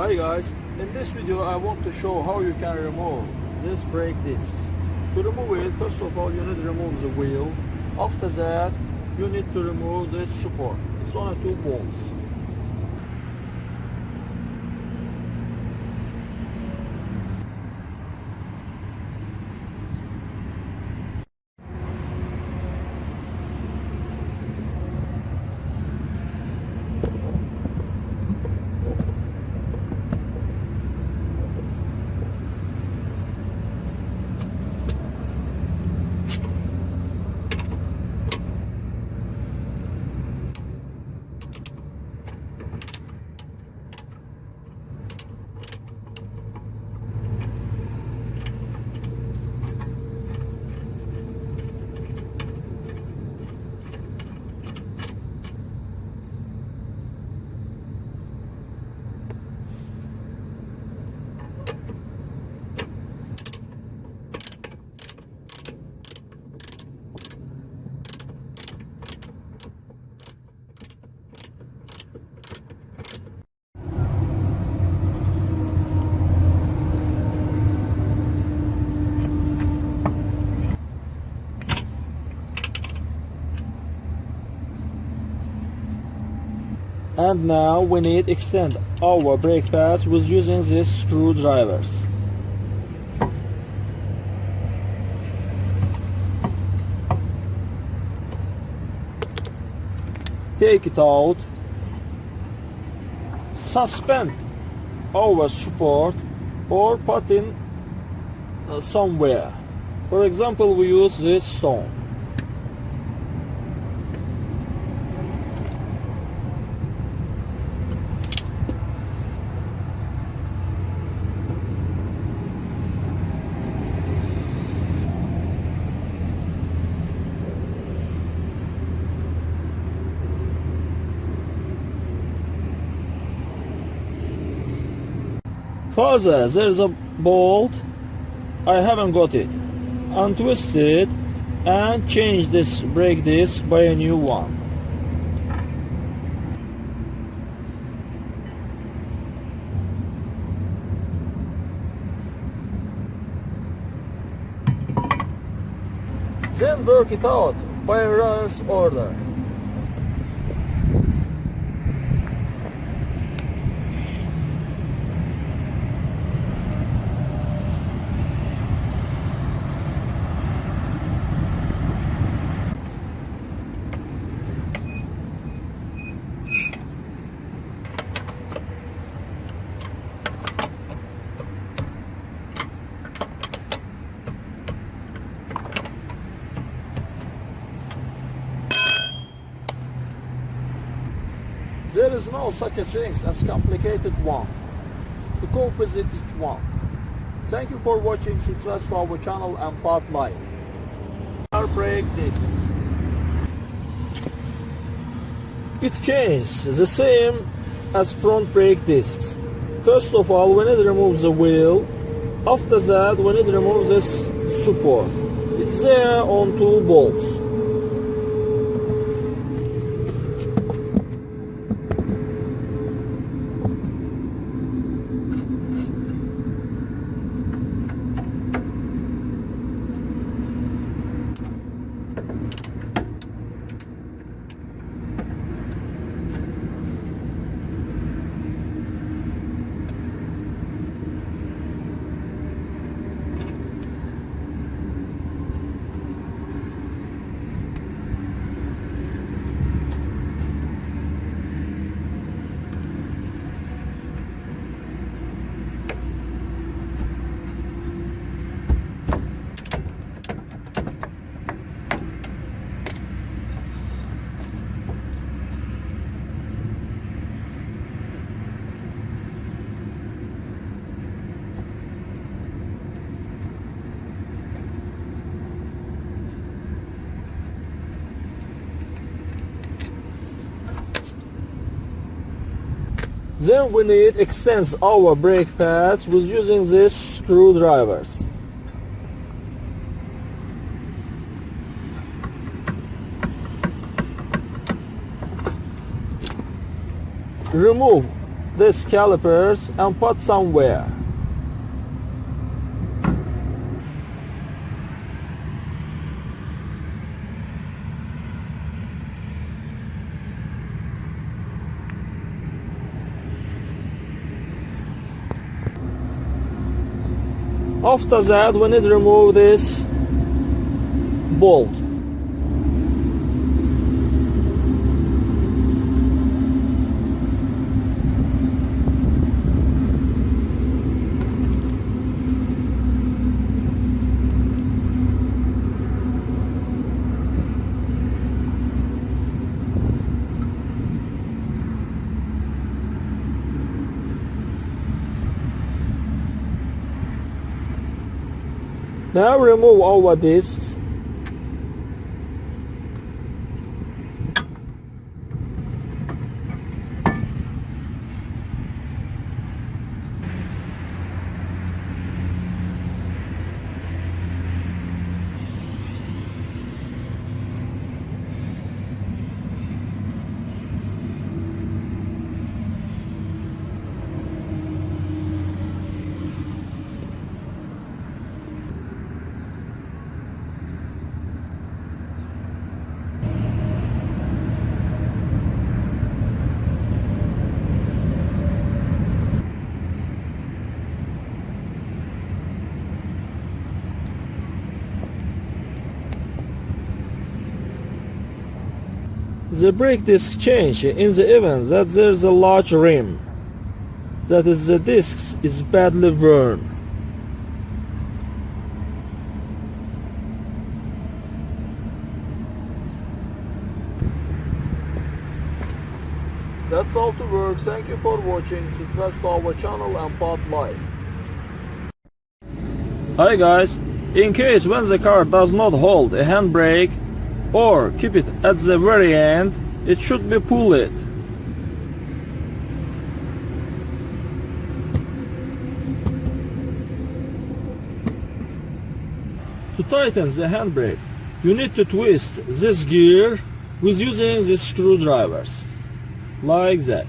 Hi guys, in this video I want to show how you can remove this brake discs. To remove it, first of all you need to remove the wheel. After that you need to remove this support. It's only 2 bolts. And now we need to extend our brake pads with using these screwdrivers. Take it out, suspend our support or put in somewhere. For example, we use this stone. Further, there's a bolt, I haven't got it. Untwist it and change this brake disc by a new one. Then work it out by reverse order. There is no such a thing as complicated one. To cope with it each one. Thank you for watching. Subscribe to our channel and part like. Our brake discs. It changes the same as front brake discs. First of all, we need to remove the wheel. After that, we need to remove this support. It's there on 2 bolts. Then we need to extend our brake pads with using these screwdrivers. Remove these calipers and put somewhere. After that, we need to remove this bolt. Now remove our discs. The brake disc change in the event that there is a large rim, that is, the disc is badly worn. That's all to work. Thank you for watching. Subscribe to our channel and put like. Hi guys, in case when the car does not hold a handbrake or keep it at the very end, it should be pull it. To tighten the handbrake, you need to twist this gear with using these screwdrivers, like that.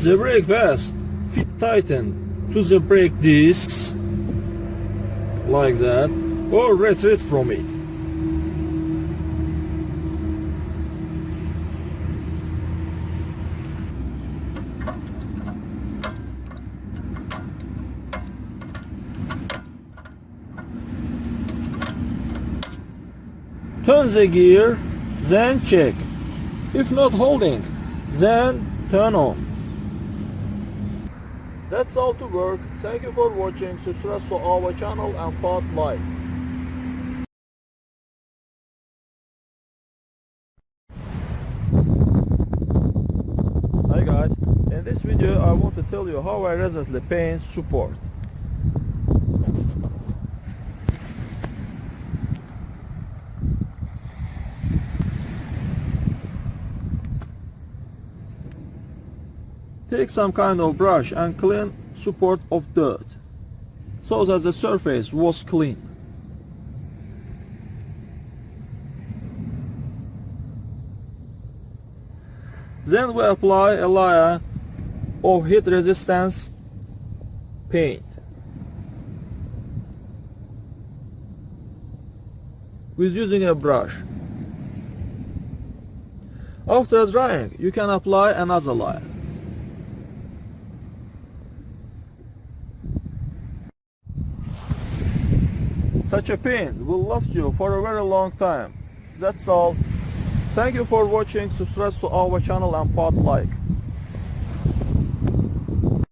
The brake pads fit tighten to the brake discs, like that, or retreat from it. Turn the gear, then check. If not holding, then turn on. That's all to work. Thank you for watching. Subscribe to our channel and put like. Hi guys, in this video I want to tell you how I recently paint support. Take some kind of brush and clean support of dirt, so that the surface was clean. Then we apply a layer of heat resistance paint with using a brush. After drying, you can apply another layer. Such a paint will last you for a very long time. That's all. Thank you for watching. Subscribe to our channel and put like.